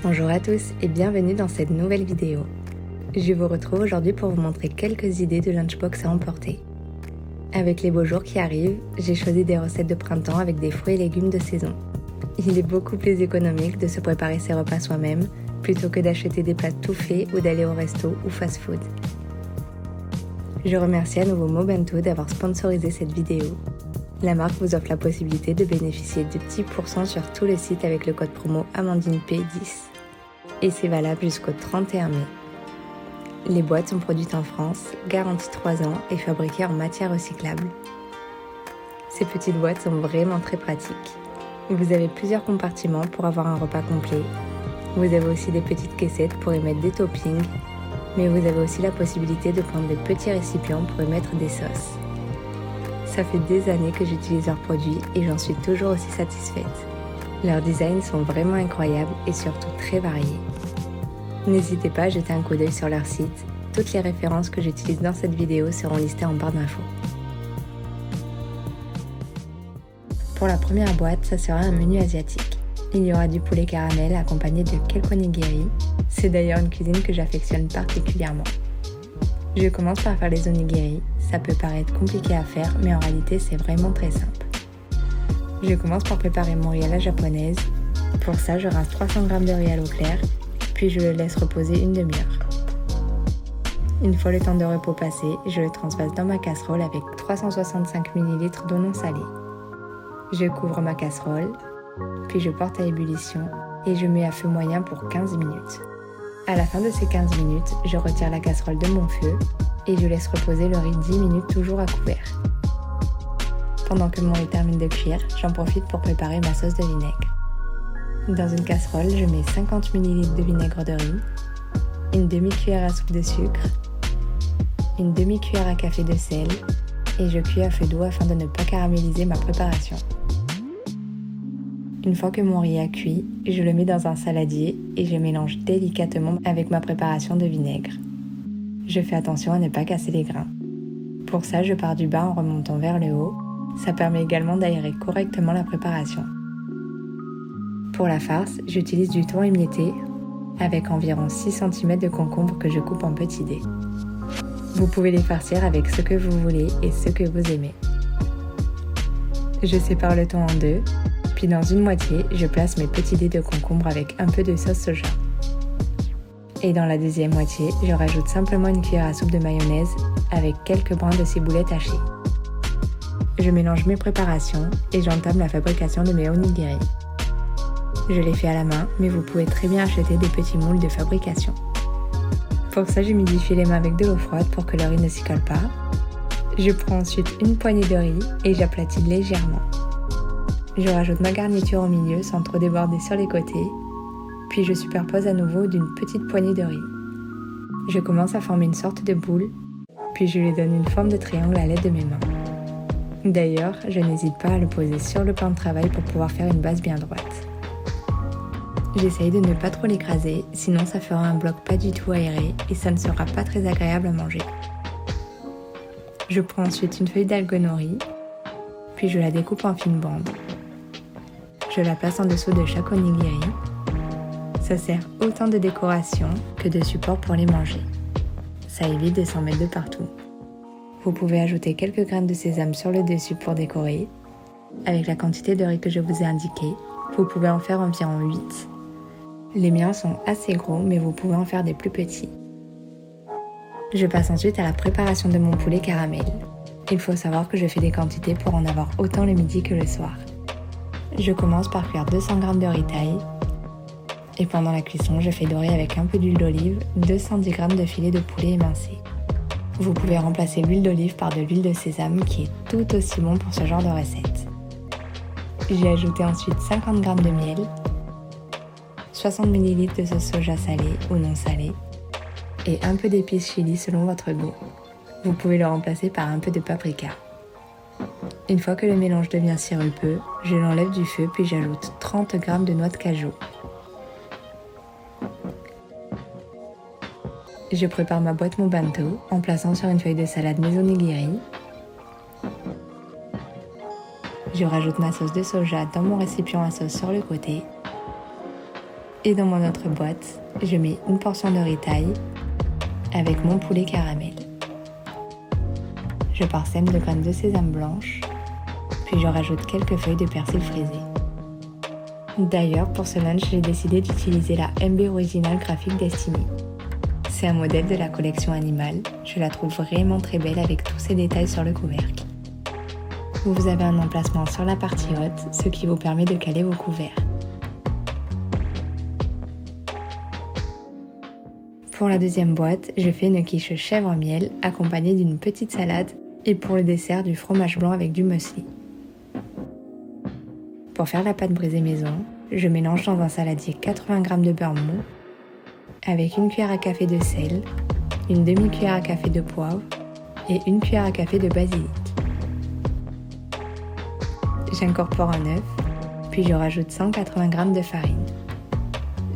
Bonjour à tous et bienvenue dans cette nouvelle vidéo. Je vous retrouve aujourd'hui pour vous montrer quelques idées de lunchbox à emporter. Avec les beaux jours qui arrivent, j'ai choisi des recettes de printemps avec des fruits et légumes de saison. Il est beaucoup plus économique de se préparer ses repas soi-même plutôt que d'acheter des plats tout faits ou d'aller au resto ou fast-food. Je remercie à nouveau Mobento d'avoir sponsorisé cette vidéo. La marque vous offre la possibilité de bénéficier de 10% sur tout le site avec le code promo AmandineP10. Et c'est valable jusqu'au 31 mai. Les boîtes sont produites en France, garanties 3 ans et fabriquées en matière recyclable. Ces petites boîtes sont vraiment très pratiques. Vous avez plusieurs compartiments pour avoir un repas complet. Vous avez aussi des petites caissettes pour y mettre des toppings, mais vous avez aussi la possibilité de prendre des petits récipients pour y mettre des sauces. Ça fait des années que j'utilise leurs produits et j'en suis toujours aussi satisfaite. Leurs designs sont vraiment incroyables et surtout très variés. N'hésitez pas à jeter un coup d'œil sur leur site. Toutes les références que j'utilise dans cette vidéo seront listées en barre d'infos. Pour la première boîte, ça sera un menu asiatique. Il y aura du poulet caramel accompagné de quelques onigiri. C'est d'ailleurs une cuisine que j'affectionne particulièrement. Je commence par faire les onigiri. Ça peut paraître compliqué à faire, mais en réalité c'est vraiment très simple. Je commence par préparer mon riz à la japonaise. Pour ça, je rince 300 g de riz à l'eau claire, puis je le laisse reposer une demi-heure. Une fois le temps de repos passé, je le transvase dans ma casserole avec 365 ml d'eau non salée. Je couvre ma casserole, puis je porte à ébullition et je mets à feu moyen pour 15 minutes. À la fin de ces 15 minutes, je retire la casserole de mon feu et je laisse reposer le riz 10 minutes toujours à couvert. Pendant que mon riz termine de cuire, j'en profite pour préparer ma sauce de vinaigre. Dans une casserole, je mets 50 ml de vinaigre de riz, une demi-cuillère à soupe de sucre, une demi-cuillère à café de sel et je cuis à feu doux afin de ne pas caraméliser ma préparation. Une fois que mon riz a cuit, je le mets dans un saladier et je mélange délicatement avec ma préparation de vinaigre. Je fais attention à ne pas casser les grains. Pour ça, je pars du bas en remontant vers le haut. Ça permet également d'aérer correctement la préparation. Pour la farce, j'utilise du thon émietté avec environ 6 cm de concombre que je coupe en petits dés. Vous pouvez les farcir avec ce que vous voulez et ce que vous aimez. Je sépare le thon en deux, puis dans une moitié, je place mes petits dés de concombre avec un peu de sauce soja. Et dans la deuxième moitié, je rajoute simplement une cuillère à soupe de mayonnaise avec quelques brins de ciboulette hachée. Je mélange mes préparations et j'entame la fabrication de mes onigiri. Je les fais à la main, mais vous pouvez très bien acheter des petits moules de fabrication. Pour ça, j'humidifie les mains avec de l'eau froide pour que le riz ne s'y colle pas. Je prends ensuite une poignée de riz et j'aplatis légèrement. Je rajoute ma garniture au milieu sans trop déborder sur les côtés, puis je superpose à nouveau d'une petite poignée de riz. Je commence à former une sorte de boule, puis je lui donne une forme de triangle à l'aide de mes mains. D'ailleurs, je n'hésite pas à le poser sur le plan de travail pour pouvoir faire une base bien droite. J'essaye de ne pas trop l'écraser, sinon ça fera un bloc pas du tout aéré et ça ne sera pas très agréable à manger. Je prends ensuite une feuille d'algue nori, puis je la découpe en fines bandes. Je la place en dessous de chaque onigiri. Ça sert autant de décoration que de support pour les manger. Ça évite de s'en mettre de partout. Vous pouvez ajouter quelques graines de sésame sur le dessus pour décorer. Avec la quantité de riz que je vous ai indiquée, vous pouvez en faire environ 8. Les miens sont assez gros, mais vous pouvez en faire des plus petits. Je passe ensuite à la préparation de mon poulet caramel. Il faut savoir que je fais des quantités pour en avoir autant le midi que le soir. Je commence par cuire 200 g de riz thaï. Et pendant la cuisson, je fais dorer avec un peu d'huile d'olive 210 g de filet de poulet émincé. Vous pouvez remplacer l'huile d'olive par de l'huile de sésame qui est tout aussi bon pour ce genre de recette. J'ai ajouté ensuite 50 g de miel, 60 ml de sauce soja salée ou non salée et un peu d'épices chili selon votre goût. Vous pouvez le remplacer par un peu de paprika. Une fois que le mélange devient sirupeux, je l'enlève du feu puis j'ajoute 30 g de noix de cajou. Je prépare ma boîte Mobento en plaçant sur une feuille de salade mes onigiri. Je rajoute ma sauce de soja dans mon récipient à sauce sur le côté. Et dans mon autre boîte, je mets une portion de ritaille avec mon poulet caramel. Je parsème de graines de sésame blanche, puis je rajoute quelques feuilles de persil frisé. D'ailleurs, pour ce lunch, j'ai décidé d'utiliser la MB Original graphique d'Estimi. C'est un modèle de la collection animale, je la trouve vraiment très belle avec tous ces détails sur le couvercle. Vous avez un emplacement sur la partie haute, ce qui vous permet de caler vos couverts. Pour la deuxième boîte, je fais une quiche chèvre miel accompagnée d'une petite salade et pour le dessert du fromage blanc avec du muesli. Pour faire la pâte brisée maison, je mélange dans un saladier 80 g de beurre mou avec une cuillère à café de sel, une demi-cuillère à café de poivre et une cuillère à café de basilic. J'incorpore un œuf, puis je rajoute 180 g de farine.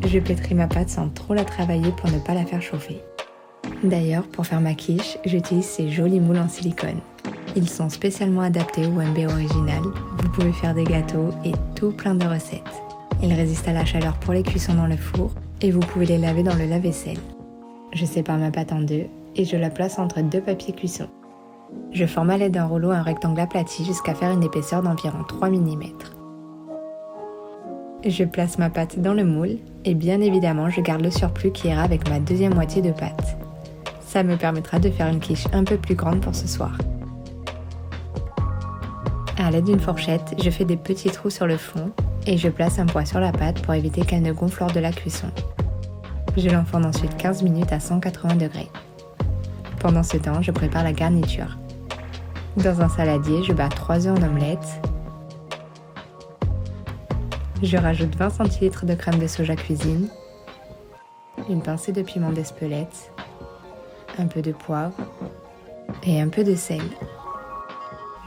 Je pétris ma pâte sans trop la travailler pour ne pas la faire chauffer. D'ailleurs, pour faire ma quiche, j'utilise ces jolis moules en silicone. Ils sont spécialement adaptés au MB Original, vous pouvez faire des gâteaux et tout plein de recettes. Ils résistent à la chaleur pour les cuissons dans le four et vous pouvez les laver dans le lave-vaisselle. Je sépare ma pâte en deux et je la place entre deux papiers cuisson. Je forme à l'aide d'un rouleau un rectangle aplati jusqu'à faire une épaisseur d'environ 3 mm. Je place ma pâte dans le moule et bien évidemment je garde le surplus qui ira avec ma deuxième moitié de pâte. Ça me permettra de faire une quiche un peu plus grande pour ce soir. À l'aide d'une fourchette, je fais des petits trous sur le fond et je place un poids sur la pâte pour éviter qu'elle ne gonfle lors de la cuisson. Je l'enfourne ensuite 15 minutes à 180 degrés. Pendant ce temps, je prépare la garniture. Dans un saladier, je bats 3 œufs en omelette. Je rajoute 20 cl de crème de soja cuisine, une pincée de piment d'Espelette, un peu de poivre et un peu de sel.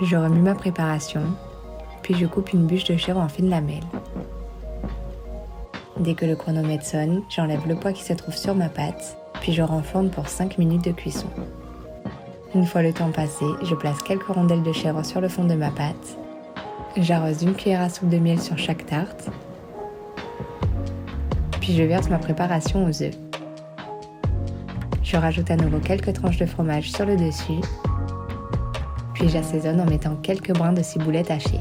Je remue ma préparation, puis je coupe une bûche de chèvre en fines lamelles. Dès que le chronomètre sonne, j'enlève le poids qui se trouve sur ma pâte, puis je renfourne pour 5 minutes de cuisson. Une fois le temps passé, je place quelques rondelles de chèvre sur le fond de ma pâte. J'arrose d'une cuillère à soupe de miel sur chaque tarte, puis je verse ma préparation aux œufs. Je rajoute à nouveau quelques tranches de fromage sur le dessus, puis j'assaisonne en mettant quelques brins de ciboulette hachée.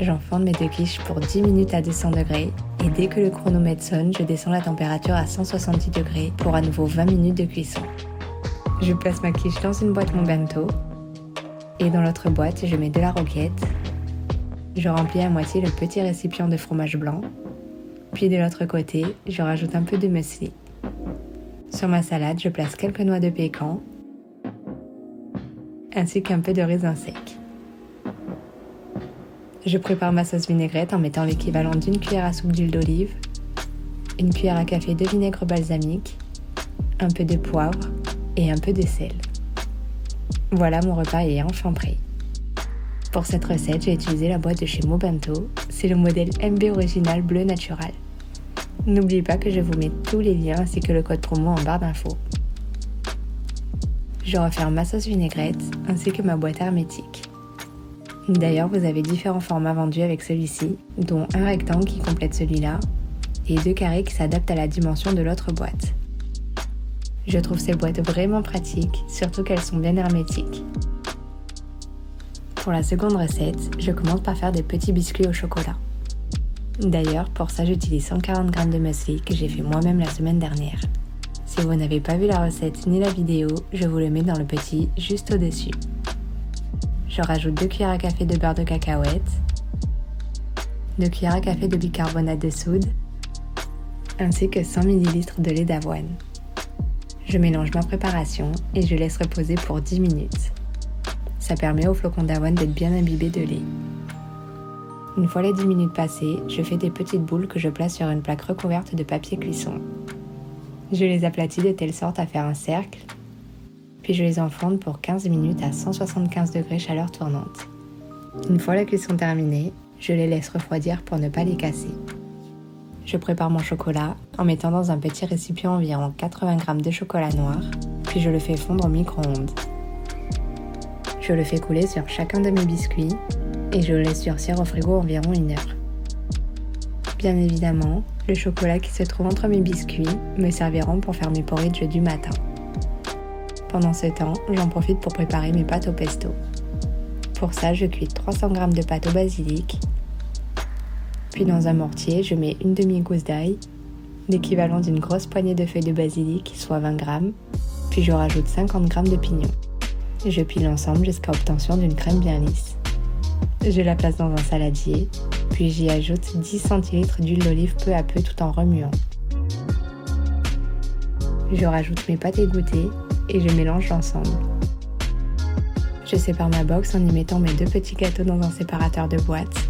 J'enfourne mes deux quiches pour 10 minutes à 200 degrés et dès que le chronomètre sonne, je descends la température à 170 degrés pour à nouveau 20 minutes de cuisson. Je place ma quiche dans une boîte mon bento et dans l'autre boîte, je mets de la roquette. Je remplis à moitié le petit récipient de fromage blanc, puis de l'autre côté, je rajoute un peu de muesli. Sur ma salade, je place quelques noix de pécan ainsi qu'un peu de raisin sec. Je prépare ma sauce vinaigrette en mettant l'équivalent d'une cuillère à soupe d'huile d'olive, une cuillère à café de vinaigre balsamique, un peu de poivre et un peu de sel. Voilà, mon repas est enfin prêt. Pour cette recette, j'ai utilisé la boîte de chez Mobento, c'est le modèle MB Original bleu natural. N'oubliez pas que je vous mets tous les liens ainsi que le code promo en barre d'infos. Je referme ma sauce vinaigrette ainsi que ma boîte hermétique. D'ailleurs, vous avez différents formats vendus avec celui-ci, dont un rectangle qui complète celui-là et 2 carrés qui s'adaptent à la dimension de l'autre boîte. Je trouve ces boîtes vraiment pratiques, surtout qu'elles sont bien hermétiques. Pour la seconde recette, je commence par faire des petits biscuits au chocolat. D'ailleurs, pour ça, j'utilise 140 g de muesli que j'ai fait moi-même la semaine dernière. Si vous n'avez pas vu la recette ni la vidéo, je vous le mets dans le petit juste au-dessus. Je rajoute 2 cuillères à café de beurre de cacahuète, 2 cuillères à café de bicarbonate de soude, ainsi que 100 ml de lait d'avoine. Je mélange ma préparation et je laisse reposer pour 10 minutes. Ça permet aux flocons d'avoine d'être bien imbibés de lait. Une fois les 10 minutes passées, je fais des petites boules que je place sur une plaque recouverte de papier cuisson. Je les aplatis de telle sorte à faire un cercle, puis je les enfourne pour 15 minutes à 175 degrés chaleur tournante. Une fois la cuisson terminée, je les laisse refroidir pour ne pas les casser. Je prépare mon chocolat en mettant dans un petit récipient environ 80 g de chocolat noir, puis je le fais fondre au micro-ondes. Je le fais couler sur chacun de mes biscuits et je le laisse durcir au frigo environ 1 heure. Bien évidemment, le chocolat qui se trouve entre mes biscuits me serviront pour faire mes porridge du matin. Pendant ce temps, j'en profite pour préparer mes pâtes au pesto. Pour ça, je cuis 300 g de pâte au basilic. Puis dans un mortier, je mets une demi-gousse d'ail, l'équivalent d'une grosse poignée de feuilles de basilic, soit 20 g. Puis je rajoute 50 g de pignons. Je pile l'ensemble jusqu'à obtention d'une crème bien lisse. Je la place dans un saladier, puis j'y ajoute 10 cl d'huile d'olive peu à peu tout en remuant. Je rajoute mes pâtes égouttées et je mélange l'ensemble. Je sépare ma box en y mettant mes 2 petits gâteaux dans un séparateur de boîtes.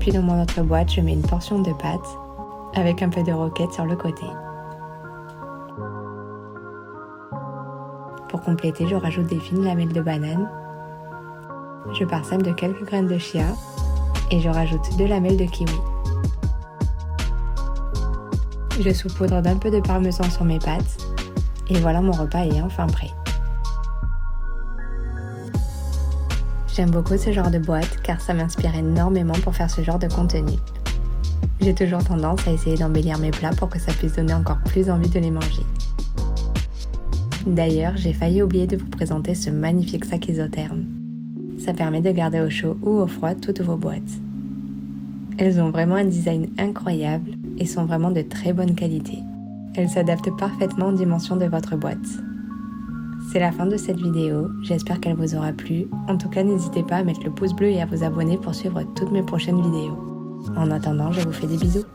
Puis dans mon autre boîte, je mets une portion de pâte avec un peu de roquette sur le côté. Pour compléter, je rajoute des fines lamelles de banane. Je parsème de quelques graines de chia et je rajoute 2 lamelles de kiwi. Je saupoudre d'un peu de parmesan sur mes pâtes et voilà, mon repas est enfin prêt. J'aime beaucoup ce genre de boîte car ça m'inspire énormément pour faire ce genre de contenu. J'ai toujours tendance à essayer d'embellir mes plats pour que ça puisse donner encore plus envie de les manger. D'ailleurs, j'ai failli oublier de vous présenter ce magnifique sac isotherme. Ça permet de garder au chaud ou au froid toutes vos boîtes. Elles ont vraiment un design incroyable et sont vraiment de très bonne qualité. Elles s'adaptent parfaitement aux dimensions de votre boîte. C'est la fin de cette vidéo, j'espère qu'elle vous aura plu. En tout cas, n'hésitez pas à mettre le pouce bleu et à vous abonner pour suivre toutes mes prochaines vidéos. En attendant, je vous fais des bisous.